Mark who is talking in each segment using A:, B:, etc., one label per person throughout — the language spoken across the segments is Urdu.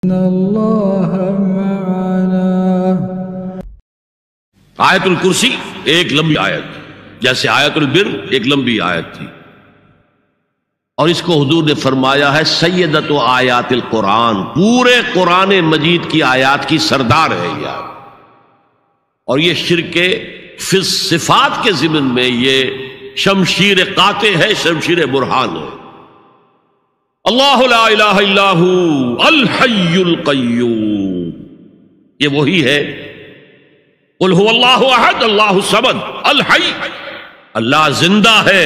A: اللہ معنا۔
B: آیت الکرسی ایک لمبی آیت، جیسے آیت البر ایک لمبی آیت تھی، اور اس کو حضور نے فرمایا ہے سیدۃ آیات القرآن، پورے قرآن مجید کی آیات کی سردار ہے یہ آیت۔ اور یہ شرک فی صفات کے ضمن میں یہ شمشیر قاطع ہے، شمشیر برہان ہے۔ اللہ لا الہ الا ہو الحی القیوم، یہ وہی ہے قل هو اللہ احد اللہ الصمد الحی، اللہ زندہ ہے،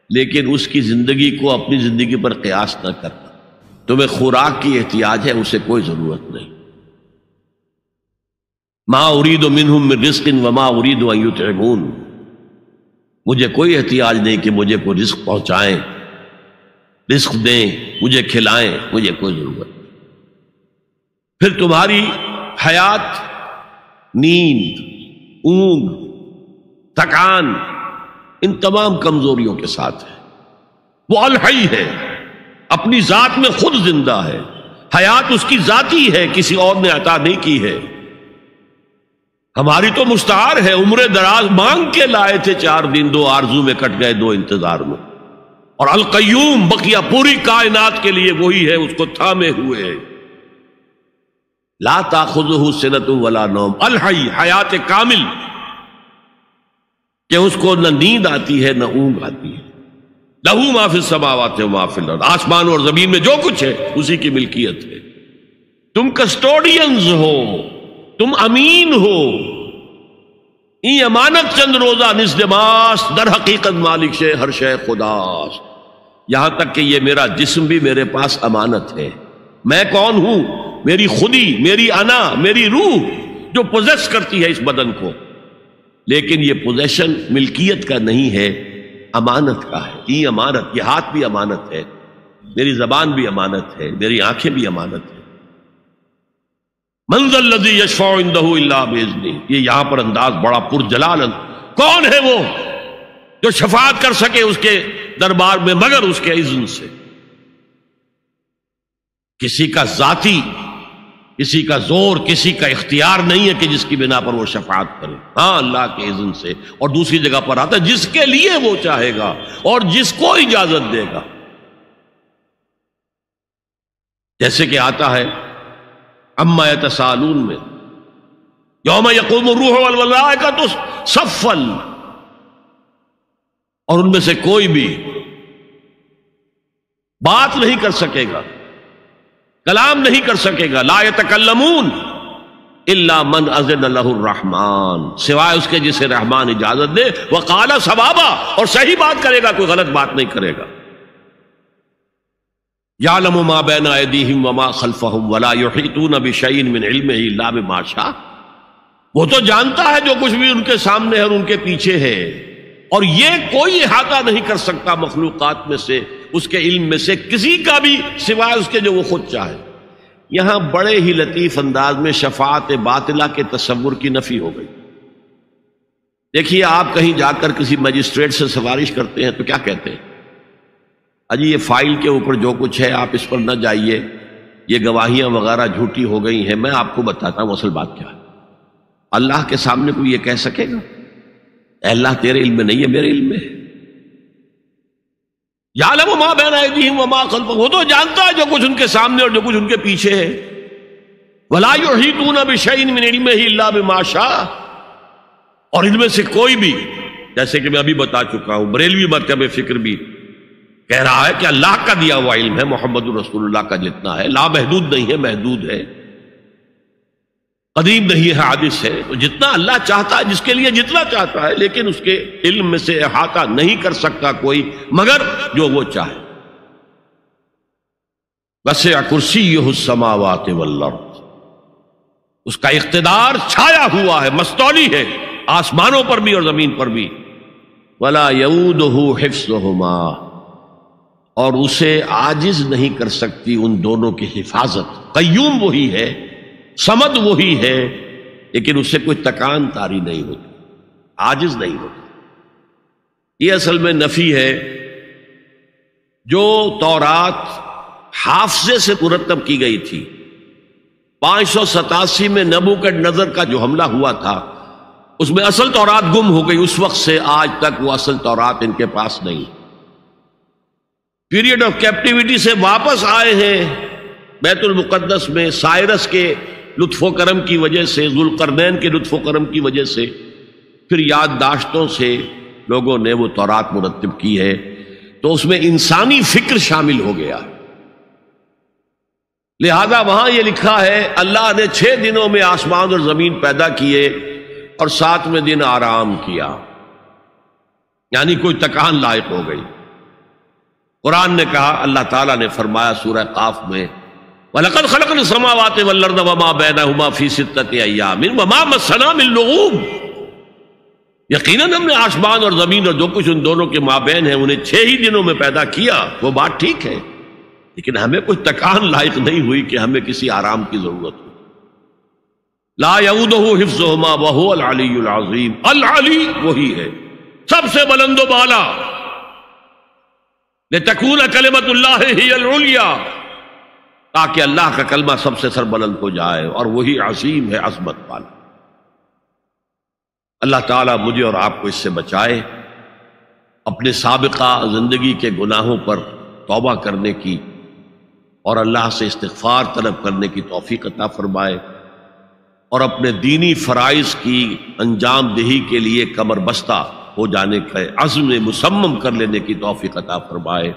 B: لیکن اس کی زندگی کو اپنی زندگی پر قیاس نہ کرنا۔ تمہیں خوراک کی احتیاج ہے، اسے کوئی ضرورت نہیں۔ ما ارید منہم من رزق وما ارید ان یطعمون، مجھے کوئی احتیاج نہیں کہ مجھے کوئی رزق پہنچائیں، رزق دیں، مجھے کھلائیں، مجھے کوئی ضرورت نہیں۔ پھر تمہاری حیات نیند، اونگ، تھکان، ان تمام کمزوریوں کے ساتھ ہے۔ وہ الحی ہے، اپنی ذات میں خود زندہ ہے، حیات اس کی ذاتی ہے، کسی اور نے عطا نہیں کی ہے۔ ہماری تو مستعار ہے، عمر دراز مانگ کے لائے تھے، 4 دن 2 آرزو میں کٹ گئے، 2 انتظار میں۔ اور القیوم بقیہ پوری کائنات کے لیے وہی ہے، اس کو تھامے ہوئے ہے۔ لا تاخذہ سنۃ ولا نوم، الحی، حیات کامل، کہ اس کو نہ نیند آتی ہے نہ اونگ آتی ہے۔ لہو ما فی السماوات و ما فی الارض، آسمان اور زمین میں جو کچھ ہے اسی کی ملکیت ہے۔ تم کسٹوڈینز ہو، تم امین ہو، ای امانت چند روزہ نزدماس، در حقیقت مالک شے ہر شے خداست۔ یہاں تک کہ یہ میرا جسم بھی میرے پاس امانت ہے۔ میں کون ہوں؟ میری خودی، میری انا، میری روح جو پوزیس کرتی ہے اس بدن کو، لیکن یہ پوزیشن ملکیت کا نہیں ہے، امانت کا ہے۔ ای امانت، یہ ہاتھ بھی امانت ہے، میری زبان بھی امانت ہے، میری آنکھیں بھی امانت ہے۔ من ذا الذی یشفع عندہ الا باذنہ، یہ یہاں پر انداز بڑا پرجلال۔ کون ہے وہ جو شفاعت کر سکے اس کے دربار میں مگر اس کے اذن سے؟ کسی کا ذاتی، کسی کا زور، کسی کا اختیار نہیں ہے کہ جس کی بنا پر وہ شفاعت کرے، ہاں اللہ کے اذن سے۔ اور دوسری جگہ پر آتا ہے جس کے لیے وہ چاہے گا اور جس کو اجازت دے گا، جیسے کہ آتا ہے اما یتساءلون میں، یوم یقوم الروح والملائکۃ صفا، اور ان میں سے کوئی بھی بات نہیں کر سکے گا، کلام نہیں کر سکے گا، لا یتکلمون الا من اذن لہ الرحمن، سوائے اس کے جسے رحمان اجازت دے، وقال صوابا، اور صحیح بات کرے گا، کوئی غلط بات نہیں کرے گا۔ یعلم ما بین ایدیہم وما خلفہم ولا یحیطون بشیء من علمہ الا بما شاء، وہ تو جانتا ہے جو کچھ بھی ان کے سامنے ہے اور ان کے پیچھے ہے، اور یہ کوئی احاطہ نہیں کر سکتا مخلوقات میں سے، اس کے علم میں سے کسی کا بھی، سوائے اس کے جو وہ خود چاہے۔ یہاں بڑے ہی لطیف انداز میں شفاعت باطلہ کے تصور کی نفی ہو گئی۔ دیکھیے، آپ کہیں جا کر کسی مجسٹریٹ سے سفارش کرتے ہیں تو کیا کہتے ہیں؟ اجی یہ فائل کے اوپر جو کچھ ہے آپ اس پر نہ جائیے، یہ گواہیاں وغیرہ جھوٹی ہو گئی ہیں، میں آپ کو بتاتا ہوں اصل بات کیا ہے۔ اللہ کے سامنے کوئی یہ کہہ سکے گا اے اللہ تیرے علم میں نہیں ہے، میرے علم میں ہے؟ یعلم ما بین ایدیہم وما خلفہم، وہ تو جانتا ہے جو کچھ ان کے سامنے اور جو کچھ ان کے پیچھے ہے۔ ولا یحیطون بشیء من علمہ الا بما شاء، اور ان میں سے کوئی بھی، جیسے کہ میں ابھی بتا چکا ہوں، بریلوی مکتب فکر بھی کہہ رہا ہے کہ اللہ کا دیا ہوا علم ہے، محمد رسول اللہ کا جتنا ہے، لا محدود نہیں ہے، محدود ہے، قدیم نہیں ہے، حادث ہے۔ تو جتنا اللہ چاہتا ہے، جس کے لیے جتنا چاہتا ہے، لیکن اس کے علم میں سے احاطہ نہیں کر سکتا کوئی مگر جو وہ چاہے۔ وسع کرسیہ السماوات والارض، اس کا اقتدار چھایا ہوا ہے، مستولی ہے، آسمانوں پر بھی اور زمین پر بھی۔ ولا یؤودہ حفظہما، اور اسے عاجز نہیں کر سکتی ان دونوں کی حفاظت۔ قیوم وہی ہے، صمد وہی ہے، لیکن اس سے کوئی تکان تاری نہیں ہوتی، عاجز نہیں ہوتی۔ یہ اصل میں نفی ہے جو تورات حافظے سے مرتب کی گئی تھی۔ 587 میں نبوکڈنضر کا جو حملہ ہوا تھا اس میں اصل تورات گم ہو گئی، اس وقت سے آج تک وہ اصل تورات ان کے پاس نہیں۔ پیریڈ آف کیپٹیوٹی سے واپس آئے ہیں بیت المقدس میں، سائرس کے لطف و کرم کی وجہ سے، ذوالقرنین کے لطف و کرم کی وجہ سے، پھر یادداشتوں سے لوگوں نے وہ تورات مرتب کی ہے، تو اس میں انسانی فکر شامل ہو گیا۔ لہذا وہاں یہ لکھا ہے اللہ نے 6 دنوں میں آسمان اور زمین پیدا کیے اور 7ویں دن آرام کیا، یعنی کوئی تکان لائق ہو گئی۔ قرآن نے کہا، اللہ تعالیٰ نے فرمایا سورہ قاف میں، وَلَقَدْ خَلَقْنَا السَّمَاوَاتِ وَالْأَرْضَ وَمَا بَيْنَهُمَا فِي 6 أَيَّامٍ وَمَا مَسَّنَا مِن لُغُوبٍ، یقیناً ہم نے آسمان اور زمین اور جو کچھ ان دونوں کے مابین ہے انہیں 6 ہی دنوں میں پیدا کیا۔ وہ بات ٹھیک ہے، لیکن ہمیں کوئی تکان لائق نہیں ہوئی کہ ہمیں کسی آرام کی ضرورت ہو۔ لا یعودہ حفظہما وہو العلی العظیم، العلی وہی ہے سب سے بلند و بالا، لتکون کلمۃ اللہ ہی العلیٰ، تاکہ اللہ کا کلمہ سب سے سر بلند ہو جائے، اور وہی عظیم ہے، عظمت والا۔ اللہ تعالیٰ مجھے اور آپ کو اس سے بچائے، اپنے سابقہ زندگی کے گناہوں پر توبہ کرنے کی اور اللہ سے استغفار طلب کرنے کی توفیق عطا فرمائے، اور اپنے دینی فرائض کی انجام دہی کے لیے کمر بستہ ہو جانے کا عزم مصمم کر لینے کی توفیق عطا فرمائے۔